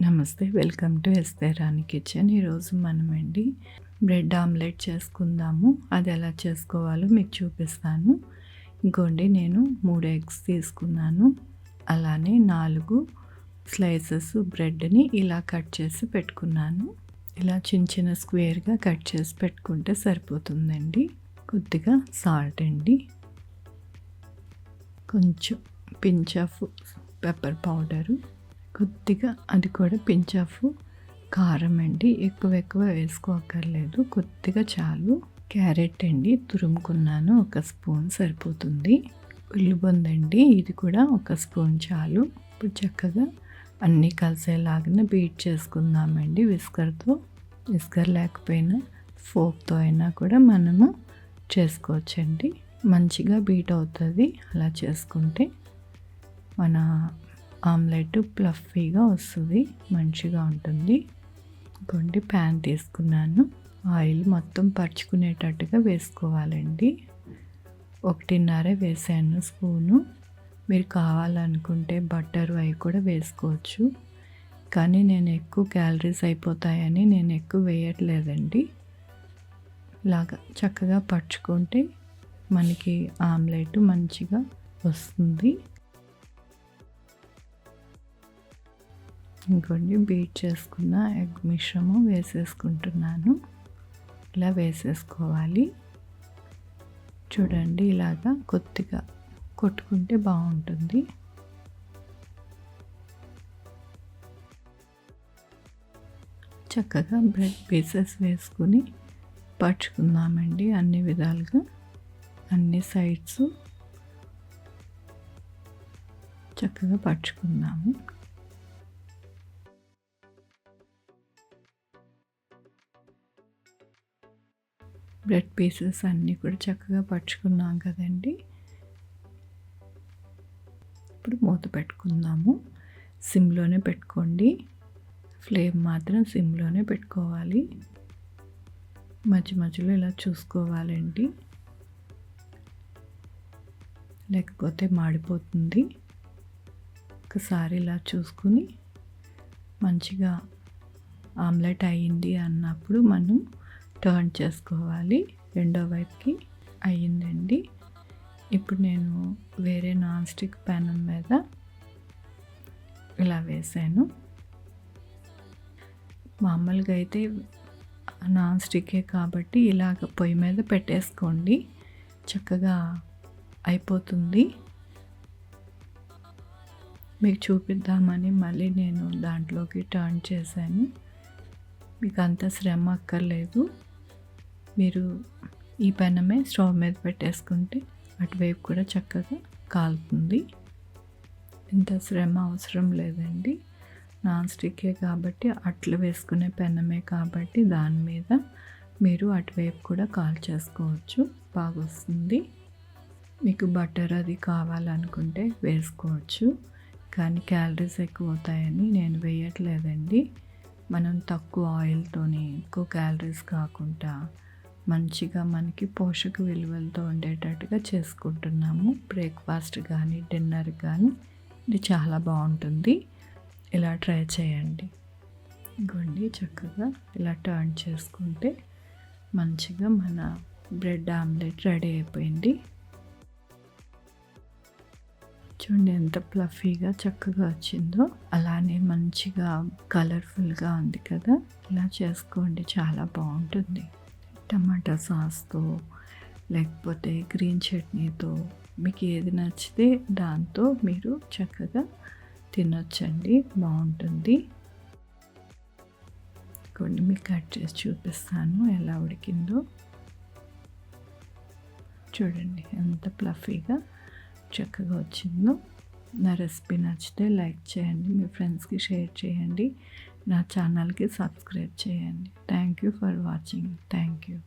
నమస్తే, welcome to Esther Rani kitchen. ఈరోజు మనమండి bread omelette చేసుకుందాము. అది ఎలా చేసుకోవాలో మీకు చూపిస్తాను. ఇంకోండి, నేను 3 ఎగ్స్ తీసుకున్నాను. అలానే 4 స్లైసెస్ బ్రెడ్ని ఇలా కట్ చేసి పెట్టుకున్నాను. ఇలా చిన్న చిన్న స్క్వేర్గా కట్ చేసి పెట్టుకుంటే సరిపోతుందండి. కొద్దిగా సాల్ట్ అండి, కొంచెం పించ్ ఆఫ్ పెప్పర్ పౌడరు, కొద్దిగా అది కూడా పించ్ ఆఫ్ కారం అండి. ఎక్కువ వేసుకోక్కర్లేదు, కొద్దిగా చాలు. క్యారెట్ అండి తురుముకున్నాను, 1 స్పూన్ సరిపోతుంది. ఉల్లిబొందండి, ఇది కూడా 1 స్పూన్ చాలు. ఇప్పుడు చక్కగా అన్నీ కలిసేలాగా బీట్ చేసుకుందామండి విస్కర్తో. విస్కర్ లేకపోయినా ఫోక్తో అయినా కూడా మనము చేసుకోవచ్చండి. మంచిగా బీట్ అవుతుంది అలా చేసుకుంటే. మన ఆమ్లెట్ ప్లఫీగా వస్తుంది, మంచిగా ఉంటుంది. ఇంకోండి, ప్యాన్ తీసుకున్నాను. ఆయిల్ మొత్తం పరుచుకునేటట్టుగా వేసుకోవాలండి. 1.5 వేసాను స్పూను. మీరు కావాలనుకుంటే బటర్ అవి కూడా వేసుకోవచ్చు, కానీ నేను ఎక్కువ క్యాలరీస్ అయిపోతాయని నేను ఎక్కువ వేయట్లేదండి. ఇలాగా చక్కగా పరుచుకుంటే మనకి ఆమ్లెట్ మంచిగా వస్తుంది. ఇంకోండి, బీట్ చేసుకున్న ఎగ్ మిశ్రమం వేసేసుకుంటున్నాను. ఇలా వేసేసుకోవాలి. చూడండి, ఇలాగా కొద్దిగా కొట్టుకుంటే బాగుంటుంది. చక్కగా బ్రెడ్ పీసెస్ వేసుకుని పరుచుకుందామండి అన్ని విధాలుగా. అన్ని సైడ్స్ చక్కగా పరుచుకుందాము. బ్రెడ్ పీసెస్ అన్నీ కూడా చక్కగా పరుచుకున్నాం కదండి. ఇప్పుడు మూత పెట్టుకుందాము. సిమ్లోనే పెట్టుకోండి, ఫ్లేమ్ మాత్రం సిమ్లోనే పెట్టుకోవాలి. మధ్యలో ఇలా చూసుకోవాలండి, లేకపోతే మాడిపోతుంది. ఒకసారి ఇలా చూసుకుని మంచిగా ఆమ్లెట్ అయ్యింది అన్నప్పుడు మనం టర్న్ చేసుకోవాలి. రెండో వైపుకి అయ్యిందండి. ఇప్పుడు నేను వేరే నాన్ స్టిక్ ప్యాన్ మీద ఇలా వేసాను. మామూలుగా అయితే నాన్ స్టిక్కే కాబట్టి ఇలాగ పొయ్యి మీద పెట్టేసుకోండి, చక్కగా అయిపోతుంది. మీకు చూపిద్దామని మళ్ళీ నేను దాంట్లోకి టర్న్ చేశాను. మీకు అంత శ్రమ అక్కర్లేదు. మీరు ఈ పెనమే స్టవ్ మీద పెట్టేసుకుంటే అటువైపు కూడా చక్కగా కాలుతుంది. ఇంత శ్రమ అవసరం లేదండి. నాన్ స్టిక్కే కాబట్టి, అట్లు వేసుకునే పెనమే కాబట్టి దాని మీద మీరు అటువైపు కూడా కాల్చేసుకోవచ్చు, బాగా వస్తుంది. మీకు బటర్ అది కావాలనుకుంటే వేసుకోవచ్చు, కానీ క్యాలరీస్ ఎక్కువ అవుతాయని నేను వేయట్లేదండి. మనం తక్కువ ఆయిల్తోని ఎక్కువ క్యాలరీస్ కాకుండా మంచిగా మనకి పోషక విలువలతో ఉండేటట్టుగా చేసుకుంటున్నాము. బ్రేక్ఫాస్ట్ కానీ డిన్నర్ కానీ ఇది చాలా బాగుంటుంది. ఇలా ట్రై చేయండి. ఇంకోండి, చక్కగా ఇలా టర్న్ చేసుకుంటే మంచిగా మన బ్రెడ్ ఆమ్లెట్ రెడీ అయిపోయింది. చూడండి ఎంత ప్లఫీగా చక్కగా వచ్చిందో. అలానే మంచిగా కలర్ఫుల్గా ఉంది కదా. ఇలా చేసుకోండి, చాలా బాగుంటుంది. టమాటా సాస్తో లేకపోతే గ్రీన్ చట్నీతో మీకు ఏది నచ్చితే దాంతో మీరు చక్కగా తినొచ్చండి, బాగుంటుంది. కొన్ని మీకు కట్ చేసి చూపిస్తాను ఎలా ఉడికిందో. చూడండి ఎంత ప్లఫీగా చక్కగా వచ్చిందో. నా రెసిపీ నచ్చితే లైక్ చేయండి, మీ ఫ్రెండ్స్కి షేర్ చేయండి, నా ఛానల్కి సబ్స్క్రైబ్ చేయండి. Thank you for watching. Thank you.